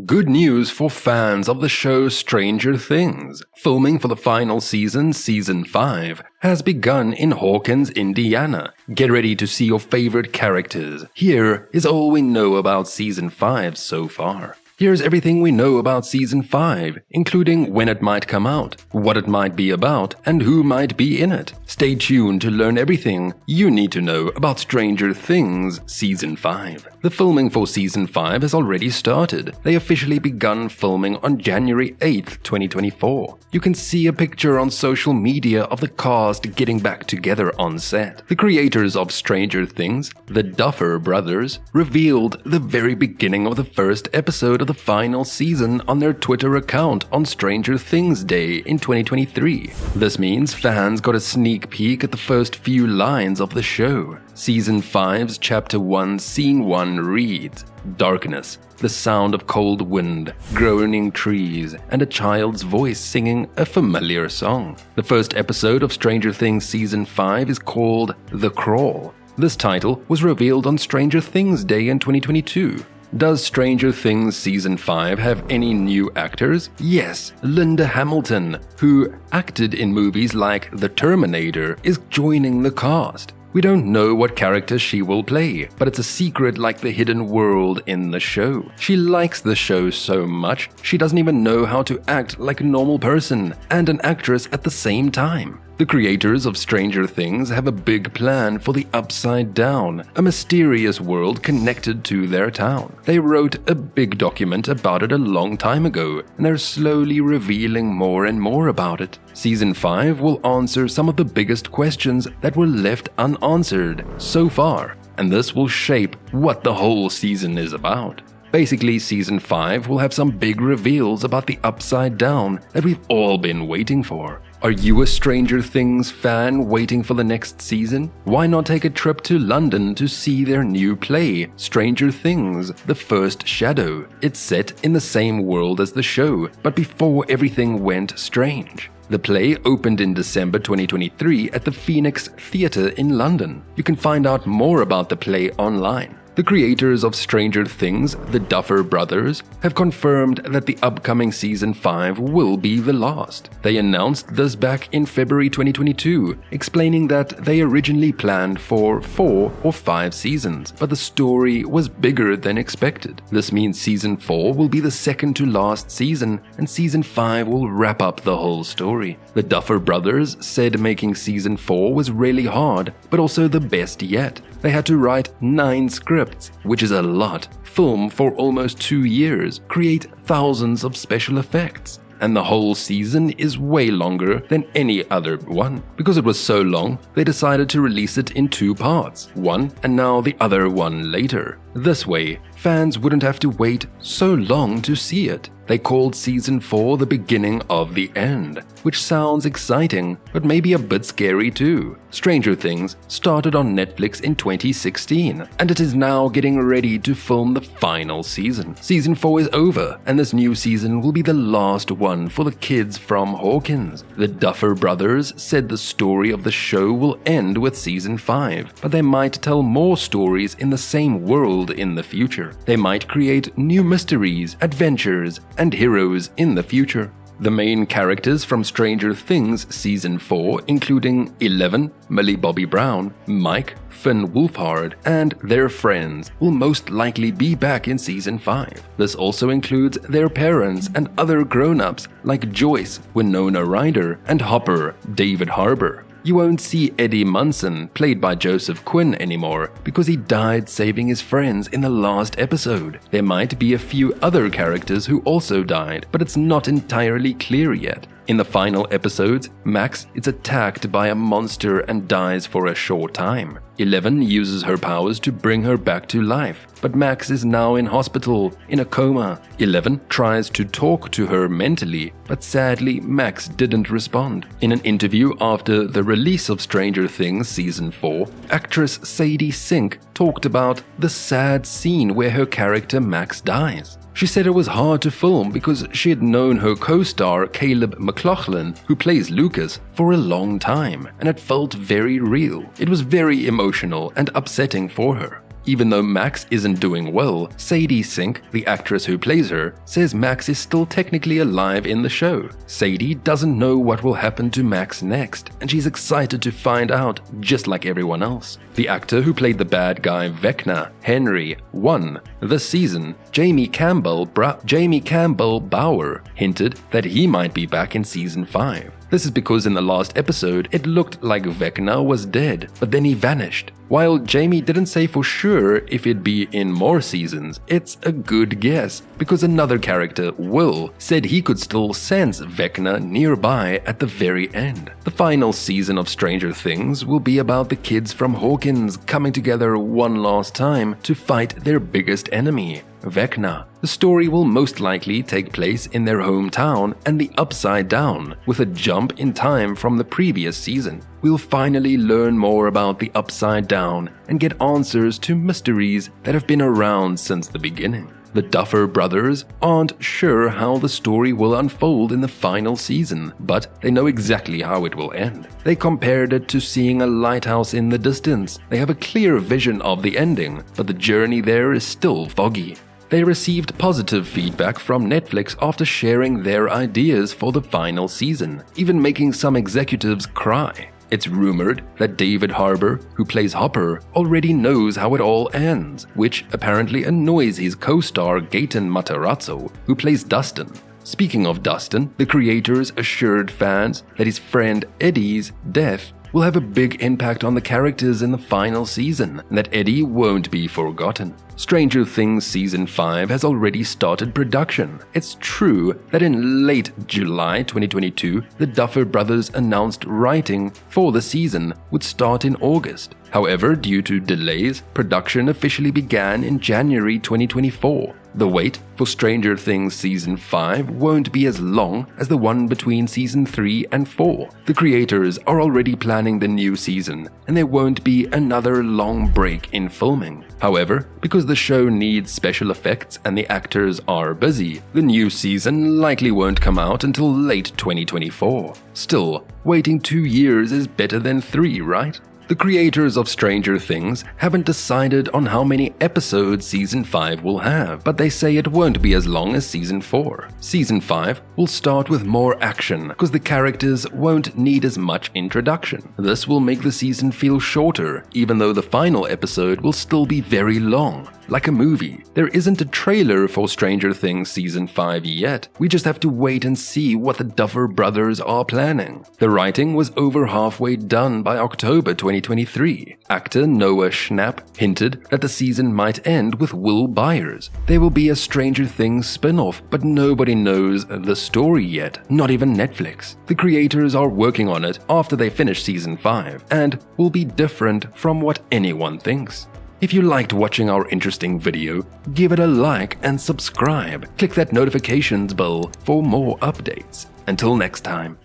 Good news for fans of the show Stranger Things. Filming for the final season, Season 5, has begun in Hawkins, Indiana. Get ready to see your favorite characters. Here is all we know about Season 5 so far. Here's everything we know about Season 5, including when it might come out, what it might be about, and who might be in it. Stay tuned to learn everything you need to know about Stranger Things Season 5. The filming for Season 5 has already started. They officially begun filming on January 8th, 2024. You can see a picture on social media of the cast getting back together on set. The creators of Stranger Things, the Duffer Brothers, revealed the very beginning of the first episode of the final season on their Twitter account on Stranger Things Day in 2023. This means fans got a sneak peek at the first few lines of the show. Season 5's Chapter 1, Scene 1 reads, "Darkness, the sound of cold wind, groaning trees, and a child's voice singing a familiar song." The first episode of Stranger Things Season 5 is called The Crawl. This title was revealed on Stranger Things Day in 2022. Does Stranger Things Season 5 have any new actors? Yes, Linda Hamilton, who acted in movies like The Terminator, is joining the cast. We don't know what character she will play, but it's a secret like the hidden world in the show. She likes the show so much, she doesn't even know how to act like a normal person and an actress at the same time. The creators of Stranger Things have a big plan for the Upside Down, a mysterious world connected to their town. They wrote a big document about it a long time ago, and they're slowly revealing more and more about it. Season 5 will answer some of the biggest questions that were left unanswered so far, and this will shape what the whole season is about. Basically, Season 5 will have some big reveals about the Upside Down that we've all been waiting for. Are you a Stranger Things fan waiting for the next season? Why not take a trip to London to see their new play, Stranger Things, The First Shadow? It's set in the same world as the show, but before everything went strange. The play opened in December 2023 at the Phoenix Theatre in London. You can find out more about the play online. The creators of Stranger Things, the Duffer Brothers, have confirmed that the upcoming Season 5 will be the last. They announced this back in February 2022, explaining that they originally planned for 4 or 5 seasons, but the story was bigger than expected. This means Season 4 will be the second to last season, and Season 5 will wrap up the whole story. The Duffer Brothers said making Season 4 was really hard, but also the best yet. They had to write 9 scripts, which is a lot, film for almost 2 years, create thousands of special effects. And the whole season is way longer than any other one. Because it was so long, they decided to release it in 2 parts, one and now the other one later. This way, fans wouldn't have to wait so long to see it. They called Season 4 the beginning of the end, which sounds exciting, but maybe a bit scary too. Stranger Things started on Netflix in 2016, and it is now getting ready to film the final season. Season 4 is over, and this new season will be the last one for the kids from Hawkins. The Duffer Brothers said the story of the show will end with Season 5, but they might tell more stories in the same world in the future. They might create new mysteries, adventures, and heroes in the future. The main characters from Stranger Things Season 4, including Eleven, Millie Bobby Brown, Mike, Finn Wolfhard, and their friends, will most likely be back in Season 5. This also includes their parents and other grown-ups like Joyce, Winona Ryder, and Hopper, David Harbour. You won't see Eddie Munson, played by Joseph Quinn, anymore because he died saving his friends in the last episode. There might be a few other characters who also died, but it's not entirely clear yet. In the final episodes, Max is attacked by a monster and dies for a short time. Eleven uses her powers to bring her back to life, but Max is now in hospital, in a coma. Eleven tries to talk to her mentally, but sadly Max didn't respond. In an interview after the release of Stranger Things Season 4, actress Sadie Sink talked about the sad scene where her character Max dies. She said it was hard to film because she had known her co-star Caleb McLaughlin, who plays Lucas, for a long time, and it felt very real. It was very emotional and upsetting for her. Even though Max isn't doing well, Sadie Sink, the actress who plays her, says Max is still technically alive in the show. Sadie doesn't know what will happen to Max next, and she's excited to find out, just like everyone else. The actor who played the bad guy Vecna, Henry, won. This season, Jamie Campbell Bauer hinted that he might be back in season 5. This is because in the last episode, it looked like Vecna was dead, but then he vanished. While Jamie didn't say for sure if it'd be in more seasons, it's a good guess, because another character, Will, said he could still sense Vecna nearby at the very end. The final season of Stranger Things will be about the kids from Hawkins coming together one last time to fight their biggest enemy, Vecna. The story will most likely take place in their hometown and the Upside Down, with a jump in time from the previous season. We'll finally learn more about the Upside Down and get answers to mysteries that have been around since the beginning. The Duffer Brothers aren't sure how the story will unfold in the final season, but they know exactly how it will end. They compared it to seeing a lighthouse in the distance. They have a clear vision of the ending, but the journey there is still foggy. They received positive feedback from Netflix after sharing their ideas for the final season, even making some executives cry. It's rumored that David Harbour, who plays Hopper, already knows how it all ends, which apparently annoys his co-star Gaten Matarazzo, who plays Dustin. Speaking of Dustin, the creators assured fans that his friend Eddie's death will have a big impact on the characters in the final season, and that Eddie won't be forgotten. Stranger Things Season 5 has already started production. It's true that in late July 2022, the Duffer Brothers announced writing for the season would start in August. However, due to delays, production officially began in January 2024. The wait for Stranger Things Season 5 won't be as long as the one between Season 3 and 4. The creators are already planning the new season, and there won't be another long break in filming. However, because the show needs special effects and the actors are busy, the new season likely won't come out until late 2024. Still, waiting 2 years is better than 3, right? The creators of Stranger Things haven't decided on how many episodes Season 5 will have, but they say it won't be as long as Season 4. Season 5 will start with more action, because the characters won't need as much introduction. This will make the season feel shorter, even though the final episode will still be very long. Like a movie. There isn't a trailer for Stranger Things Season 5 yet. We just have to wait and see what the Duffer Brothers are planning. The writing was over halfway done by October 2023. Actor Noah Schnapp hinted that the season might end with Will Byers. There will be a Stranger Things spin-off, but nobody knows the story yet, not even Netflix. The creators are working on it after they finish Season 5, and will be different from what anyone thinks. If you liked watching our interesting video, give it a like and subscribe. Click that notifications bell for more updates. Until next time.